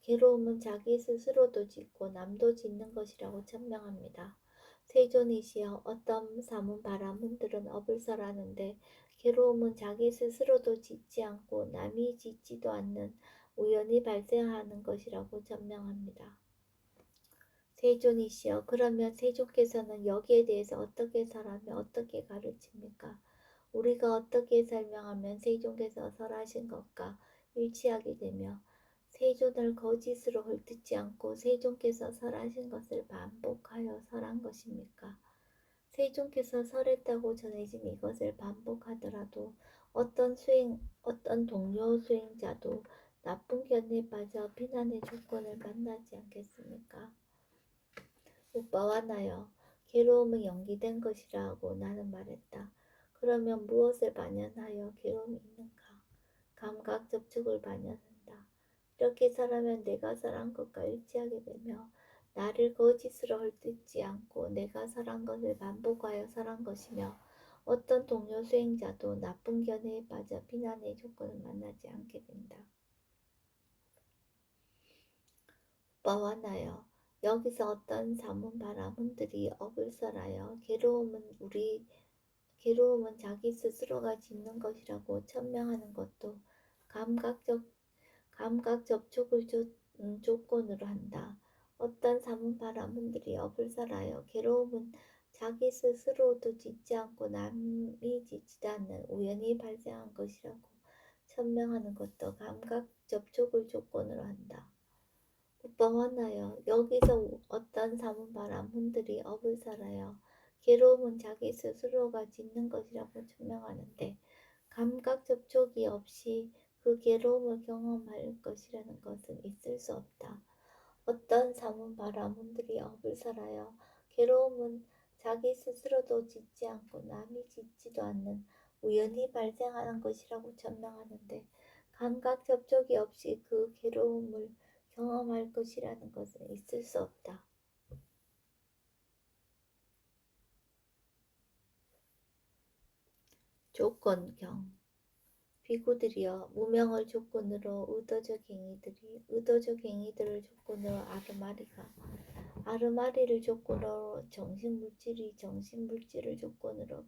괴로움은 자기 스스로도 짓고 남도 짓는 것이라고 천명합니다. 세존이시여, 어떤 사문 바라문들은 업을 설하는데 괴로움은 자기 스스로도 짓지 않고 남이 짓지도 않는 우연히 발생하는 것이라고 천명합니다. 세존이시여, 그러면 세존께서는 여기에 대해서 어떻게 설하며 어떻게 가르칩니까? 우리가 어떻게 설명하면 세존께서 설하신 것과 일치하게 되며 세존을 거짓으로 헐뜯지 않고 세존께서 설하신 것을 반복하여 설한 것입니까? 세존께서 설했다고 전해진 이것을 반복하더라도 어떤 동료 수행자도 나쁜 견해에 빠져 비난의 조건을 만나지 않겠습니까? 오빠와 나여, 괴로움은 연기된 것이라고 나는 말했다. 그러면 무엇을 반연하여 괴로움이 있는가? 감각 접촉을 반연한다. 이렇게 설하면 내가 설한 것과 일치하게 되며 나를 거짓으로 헐뜯지 않고 내가 설한 것을 반복하여 설한 것이며 어떤 동료 수행자도 나쁜 견해에 빠져 비난의 조건을 만나지 않게 된다. 오빠와 나여, 여기서 어떤 사문 바라문들이 업을 설하여 괴로움은 자기 스스로가 짓는 것이라고 천명하는 것도 감각 접촉을 조건으로 한다. 어떤 사문 바라문들이 업을 설하여 괴로움은 자기 스스로도 짓지 않고 남이 짓지도 않는 우연히 발생한 것이라고 천명하는 것도 감각 접촉을 조건으로 한다. 오빠와 나여, 여기서 어떤 사문 바라문들이 업을 설하여 괴로움은 자기 스스로가 짓는 것이라고 천명하는데 감각 접촉이 없이 그 괴로움을 경험할 것이라는 것은 있을 수 없다. 어떤 사문 바라문들이 업을 설하여 괴로움은 자기 스스로도 짓지 않고 남이 짓지도 않는 우연히 발생하는 것이라고 천명하는데 감각 접촉이 없이 그 괴로움을 경험할 것이라는 것은 있을 수 없다. 조건경. 비구들이여, 무명을 조건으로 의도적 행위들을 조건으로 아르마리를 조건으로 정신물질을 조건으로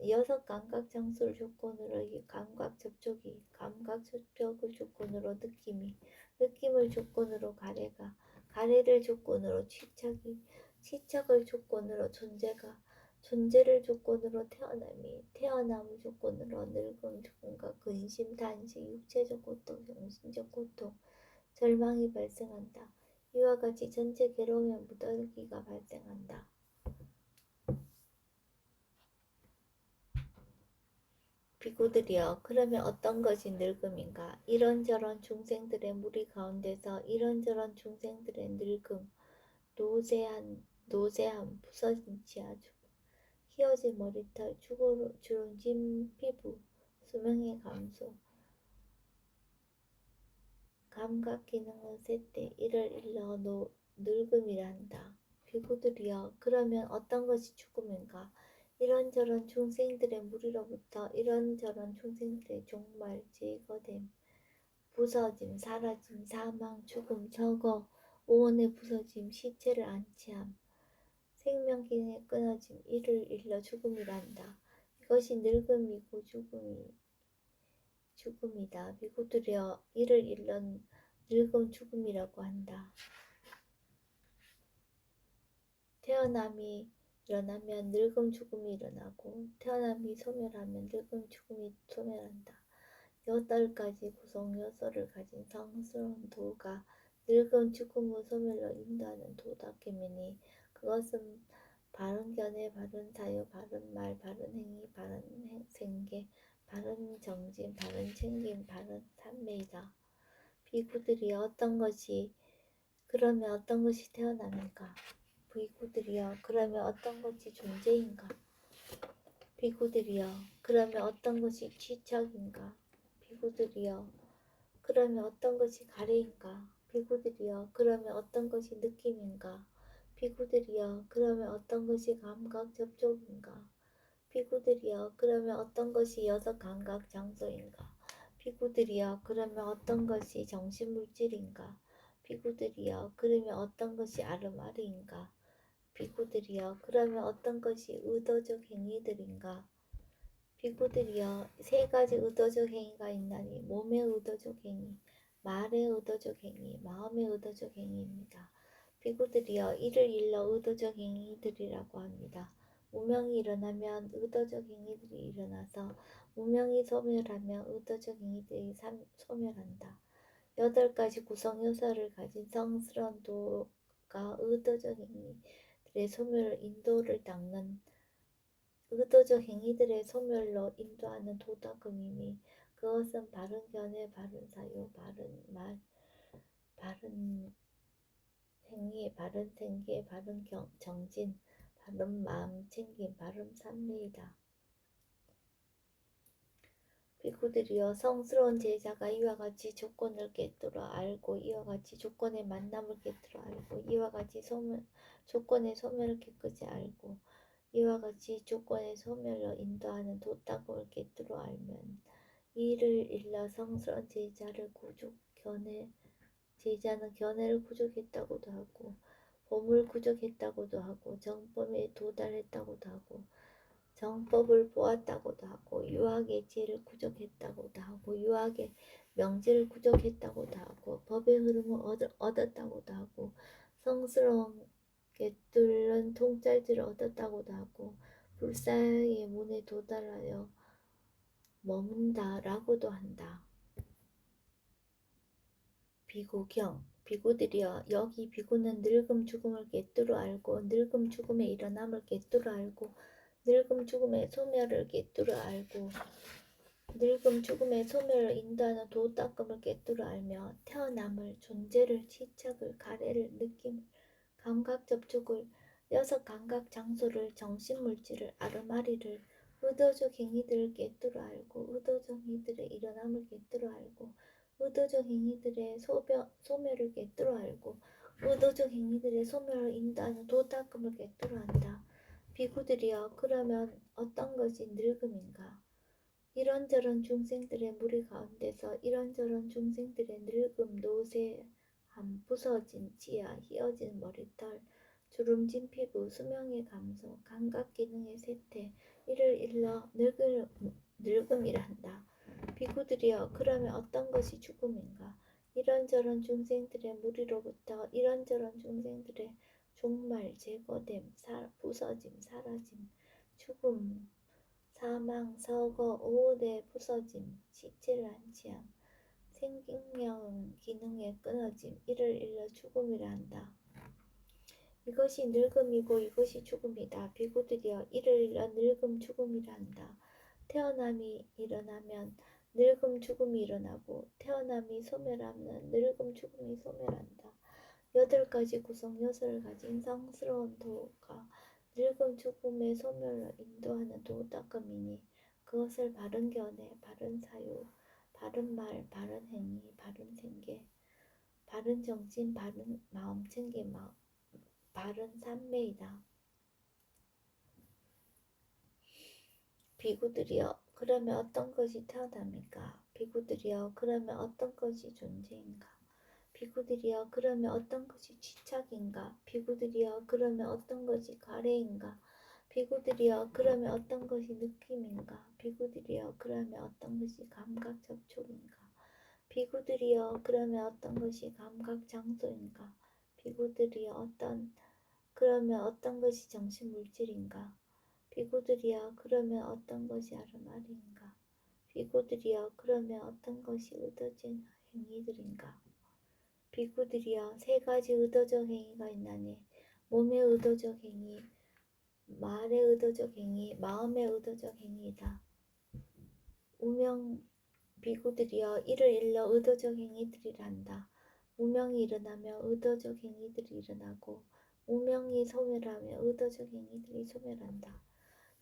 여섯 감각 장소를 조건으로 감각 접촉을 조건으로 느낌을 조건으로 가래를 조건으로 치착을 조건으로 존재를 조건으로 태어남을 조건으로 늙음, 조건과 근심, 단식, 육체적 고통, 정신적 고통, 절망이 발생한다. 이와 같이 전체 괴로움의 무더기가 발생한다. 비구들이여, 그러면 어떤 것이 늙음인가? 이런저런 중생들의 무리 가운데서 이런저런 중생들의 늙음, 노쇠함, 부서진 치아, 휘어진 머리털, 주름진 피부, 수명의 감소, 감각 기능의 쇠퇴, 이를 일러 늙음이란다. 비구들이여, 그러면 어떤 것이 죽음인가? 이런저런 중생들의 무리로부터 이런저런 중생들의 종말, 제거됨, 부서짐, 사라짐, 사망, 죽음, 저거, 오온의 부서짐, 시체를 안치함, 생명기능의 끊어짐, 이를 일러 죽음이란다. 이것이 늙음이고 죽음이다. 비구들이여, 이를 일러 늙음 죽음이라고 한다. 태어남이 일어나면 늙음 죽음이 일어나고 태어남이 소멸하면 늙음 죽음이 소멸한다. 8가지 구성 요소를 가진 성스러운 도가 늙음 죽음의 소멸로 인도하는 도덕계미니 그것은 바른 견해, 바른 사유, 바른 말, 바른 행위, 바른 생계, 바른 정진, 바른 챙김, 바른 삶이다. 비구들이 그러면 어떤 것이 태어납니까? 비구들이여 그러면 어떤 것이 존재인가? 비구들이여 그러면 어떤 것이 취척인가? 비구들이여 그러면 어떤 것이 가래인가? 비구들이여 그러면 어떤 것이 느낌인가? 비구들이여 그러면 어떤 것이 감각 접촉인가? 비구들이여 그러면 어떤 것이 여섯 감각 장소인가? 비구들이여 그러면 어떤 것이 정신물질인가? 비구들이여 그러면 어떤 것이 아르마리인가? 비구들이여 그러면 어떤 것이 의도적 행위들인가? 비구들이여 3가지 의도적 행위가 있나니 몸의 의도적 행위, 말의 의도적 행위, 마음의 의도적 행위입니다. 비구들이여 이를 일러 의도적 행위들이라고 합니다. 무명이 일어나면 의도적 행위들이 일어나서 무명이 소멸하면 의도적 행위들이 소멸한다. 8가지 구성 요소를 가진 성스러운 도가 의도적 행위들의 소멸을 인도를 닦는 의도적 행위들의 소멸로 인도하는 도덕금이니 그것은 바른 견해, 바른 사유, 바른 말, 바른 행위, 바른 생계, 바른 정진, 바른 마음 챙김, 바른 삶이다. 비구들이여 성스러운 제자가 이와 같이 조건을 깨뜨려 알고 이와 같이 조건의 만남을 깨뜨려 알고 이와 같이 조건의 소멸을 깨끗이 알고 이와 같이 조건의 소멸로 인도하는 도닦음을 깨뜨려 알면 이를 일러 성스러운 제자는 견해를 구족했다고도 하고 봄을 구족했다고도 하고 정법에 도달했다고도 하고 정법을 보았다고도 하고 유학의 지혜를 구족했다고도 하고 유학의 명제를 구족했다고도 하고 법의 흐름을 얻었다고도 하고 성스러운 뚫는 통찰들을 얻었다고도 하고 불사의 문에 도달하여 머문다라고도 한다. 비구경 비구들이여 여기 비구는 늙음 죽음을 깨뜨려 알고 늙음 죽음의 일어남을 깨뜨려 알고 늙음 죽음의 소멸을 깨뜨려 알고 늙음 죽음의 소멸을 인도하는 도닦음을 깨뜨려 알며 태어남을 존재를 지착을 가래를 느낌을 감각 접촉을 여섯 감각 장소를 정신물질을 아르마리를 의도적 행위들을 깨뜨려 알고 의도적 행위들의 일어남을 깨뜨려 알고 의도적 행위들의 소멸을 깨뜨려 알고 의도적 행위들의 소멸을 인도하는 도닦음을 깨뜨려 한다. 비구들이여 그러면 어떤 것이 늙음인가? 이런저런 중생들의 무리 가운데서 이런저런 중생들의 늙음, 노쇠함, 부서진 치아, 휘어진 머리털, 주름진 피부, 수명의 감소, 감각기능의 쇠퇴, 이를 일러 늙음이란다. 비구들이여 그러면 어떤 것이 죽음인가? 이런저런 중생들의 무리로부터 이런저런 중생들의 종말, 제거됨, 부서짐, 사라짐, 죽음, 사망, 서거, 오온의 부서짐, 시체를 안치함, 생명형 기능의 끊어짐, 이를 일러 죽음이라 한다. 이것이 늙음이고 이것이 죽음이다. 비구들이여 이를 일러 늙음 죽음이라 한다. 태어남이 일어나면 늙음 죽음이 일어나고 태어남이 소멸하면 늙음 죽음이 소멸한다. 8가지 구성 요소를 가진 성스러운 도가 늙음 죽음의 소멸로 인도하는 도닦음이니 그것을 바른 견해, 바른 사유, 바른 말, 바른 행위, 바른 생계, 바른 정신, 바른 마음 챙김, 바른 삶매이다. 비구들이여 그러면 어떤 것이 태어납니까? 비구들이여 그러면 어떤 것이 존재인가? 비구들이여 그러면 어떤 것이 취착인가? 비구들이여 그러면 어떤 것이 가래인가? 비구들이여 그러면 어떤 것이 느낌인가? 비구들이여 그러면 어떤 것이 감각 접촉인가? 비구들이여 그러면 어떤 것이 감각 장소인가? 비구들이여 그러면 어떤 것이 정신물질인가? 비구들이여 그러면 어떤 것이 아르마리인가? 비구들이여 그러면 어떤 것이 의도진 행위들인가? 비구들이여 세 가지 의도적 행위가 있나니 몸의 의도적 행위, 말의 의도적 행위, 마음의 의도적 행위이다. 우명 비구들이여 이를 일러 의도적 행위들이라 한다. 무명이 일어나며 의도적 행위들이 일어나고 무명이 소멸하며 의도적 행위들이 소멸한다.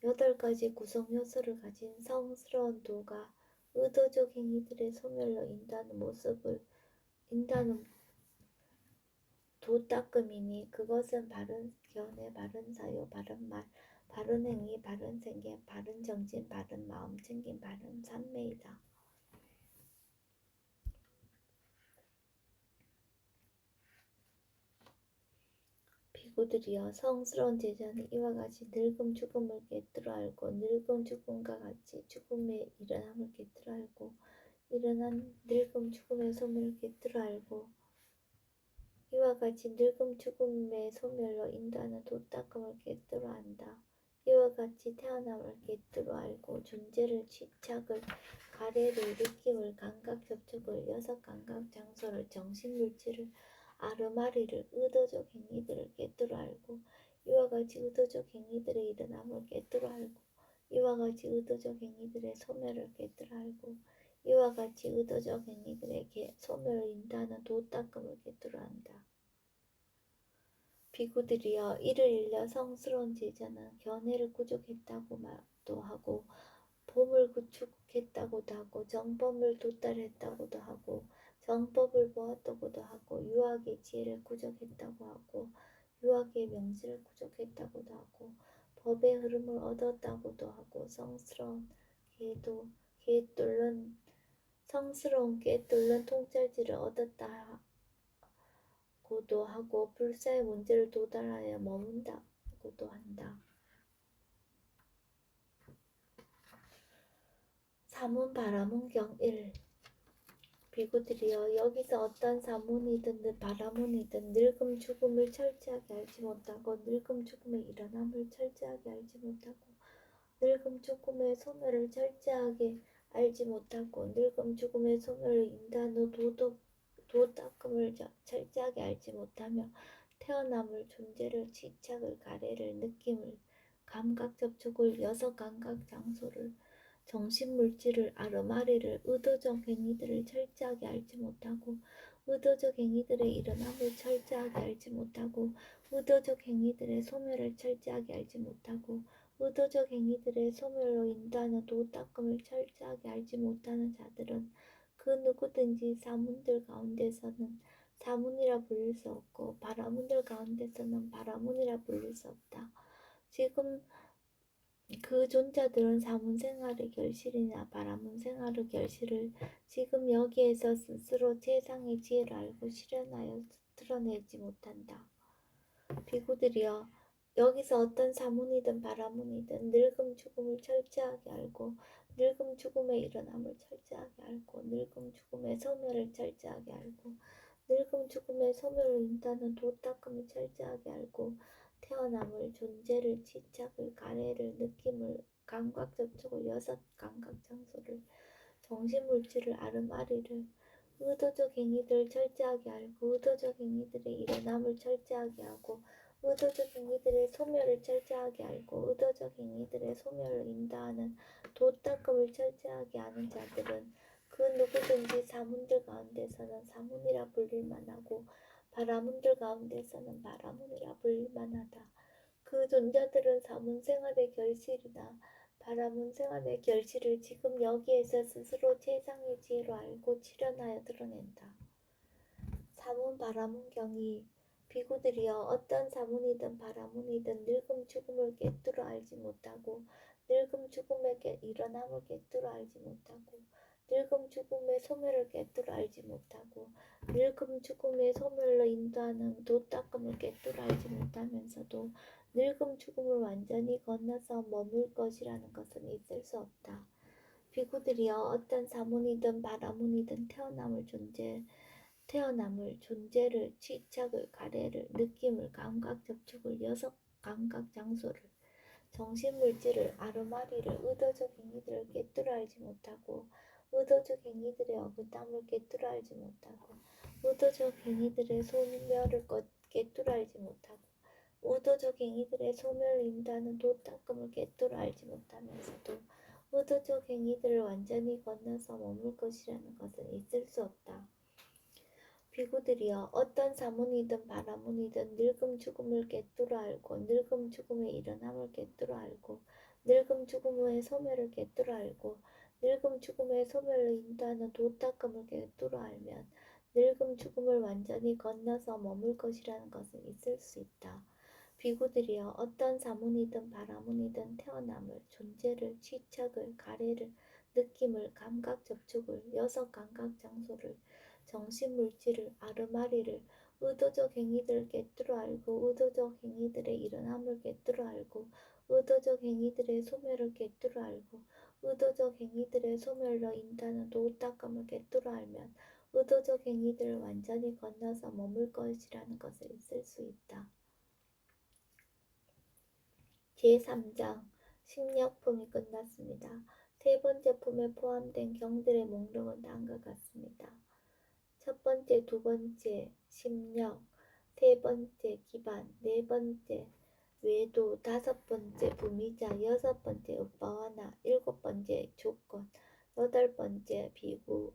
8가지 구성 요소를 가진 성스러운 도가 의도적 행위들의 소멸로 인다는 도닦음이니 그것은 바른 견해, 바른 사유, 바른 말, 바른 행위, 바른 생각, 바른 정신, 바른 마음 챙김, 바른 삼매이다. 비구들이여 성스러운 제자는 이와 같이 늙음 죽음을 꿰뚫어 알고 늙음 죽음과 같이 죽음의 일어남을 꿰뚫어 알고 일어난 늙음 죽음의 소멸을 꿰뚫어 알고 이와 같이 늙음 죽음의 소멸로 인도하는 도닦음을 꿰뚫어 안다. 이와 같이 태어남을 꿰뚫어 알고 존재를 취착을 가래를 느낌을 감각 접촉을 여섯 감각 장소를 정신물질을 아르마리를 의도적 행위들을 꿰뚫어 알고 이와 같이 의도적 행위들의 일어남을 꿰뚫어 알고 이와 같이 의도적 행위들의 소멸을 꿰뚫어 알고 이와 같이 의도적 행위들의 소멸을 인도하는 도닦음을 꿰뚫어 안다. 비구들이여 이를 일러 성스러운 제자는 견해를 구족했다고 말도 하고 봄을 구축했다고도 하고 정법을 도달했다고도 하고 정법을 보았다고도 하고 유학의 지혜를 구족했다고 하고 유학의 명시를 구족했다고도 하고 법의 흐름을 얻었다고도 하고 성스러운 꿰뚫는 통찰지를 얻었다 고도 하고 불사의 문제를 도달하여 머문다고도 한다. 사문 바라문경 1 비구들이여 여기서 어떤 사문이든 바라문이든 늙음 죽음을 철저하게 알지 못하고 늙음 죽음의 일어남을 철저하게 알지 못하고 늙음 죽음의 소멸을 철저하게 알지 못하고 늙음 죽음의 소멸을 인도하는 도닦음을 철저하게 알지 못하며 태어남을 존재를 취착을 가래를 느낌을 감각 접촉을 여섯 감각 장소를 정신물질을 아르마리를 의도적 행위들을 철저하게 알지 못하고 의도적 행위들의 일어남을 철저하게 알지 못하고 의도적 행위들의 소멸을 철저하게 알지 못하고 의도적 행위들의 소멸로 인도하는 도닦음을 철저하게 알지 못하는 자들은 그 누구든지 사문들 가운데서는 사문이라 불릴 수 없고 바라문들 가운데서는 바라문이라 불릴 수 없다. 지금 그 존자들은 사문생활의 결실이나 바라문생활의 결실을 지금 여기에서 스스로 최상의 지혜를 알고 실현하여 드러내지 못한다. 비구들이여 여기서 어떤 사문이든 바라문이든 늙음 죽음을 철저하게 알고 늙음 죽음의 일어남을 철저하게 알고 늙음 죽음의 소멸을 철저하게 알고 늙음 죽음의 소멸을 인다는 도닦음을 철저하게 알고 태어남을 존재를 취착을 가래를 느낌을 감각 접촉을 여섯 감각 장소를 정신물질을 아르마리를 의도적 행위들을 철저하게 알고 의도적 행위들의 일어남을 철저하게 하고 의도적 행위들의 소멸을 철저하게 알고 의도적 행위들의 소멸을 인도하는 도닦음을 철저하게 아는 자들은 그 누구든지 사문들 가운데서는 사문이라 불릴만하고 바라문들 가운데서는 바라문이라 불릴만하다. 그 존재들은 사문생활의 결실이나 바라문생활의 결실을 지금 여기에서 스스로 최상의 지혜로 알고 실현하여 드러낸다. 사문 바라문경이 비구들이여 어떤 사문이든 바라문이든 늙음 죽음을 꿰뚫어 알지 못하고 늙음 죽음의 일어남을 꿰뚫어 알지 못하고 늙음 죽음의 소멸을 꿰뚫어 알지 못하고 늙음 죽음의 소멸로 인도하는 도닦음을 꿰뚫어 알지 못하면서도 늙음 죽음을 완전히 건너서 머물 것이라는 것은 있을 수 없다. 비구들이여 어떤 사문이든 바라문이든 태어남을, 존재를, 취착을, 가래를, 느낌을, 감각, 접촉을, 여섯 감각 장소를, 정신물질을, 아르마리를, 의도적 행위들을 꿰뚫어 알지 못하고 의도적 행위들의 어긋남을 꿰뚫어 알지 못하고 의도적 행위들의 소멸을 꿰뚫어 알지 못하고 의도적 행위들의 소멸을 인도하는 도닦음을 꿰뚫어 알지 못하면서도 의도적 행위들을 완전히 건너서 머물 것이라는 것은 있을 수 없다. 비구들이여 어떤 사문이든 바라문이든 늙음 죽음을 꿰뚫어 알고 늙음 죽음의 일어남을 꿰뚫어 알고 늙음 죽음의 소멸을 꿰뚫어 알고 늙음 죽음의 소멸을 인도하는 도닦음을 꿰뚫어 알면 늙음 죽음을 완전히 건너서 머물 것이라는 것은 있을 수 있다. 비구들이여 어떤 사문이든 바라문이든 태어남을, 존재를, 취착을, 가래를, 느낌을, 감각 접촉을, 여섯 감각 장소를, 정신물질을, 아르마리를, 의도적 행위들을 꿰뚫어 알고 의도적 행위들의 일어남을 꿰뚫어 알고 의도적 행위들의 소멸을 꿰뚫어 알고 의도적 행위들의 소멸로 인도하는 도닦음을 꿰뚫어 알면 의도적 행위들을 완전히 건너서 머물 것이라는 것을 있을 수 있다. 제3장 식료품이 끝났습니다. 세 번째 품에 포함된 경들의 목록은 다음과 같습니다. 첫 번째, 두 번째, 심력, 세 번째, 기반, 네 번째, 외도, 다섯 번째, 부미자, 여섯 번째, 우빠와나, 일곱 번째, 조건, 여덟 번째, 비구,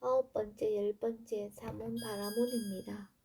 아홉 번째, 열 번째, 사문, 바라문입니다.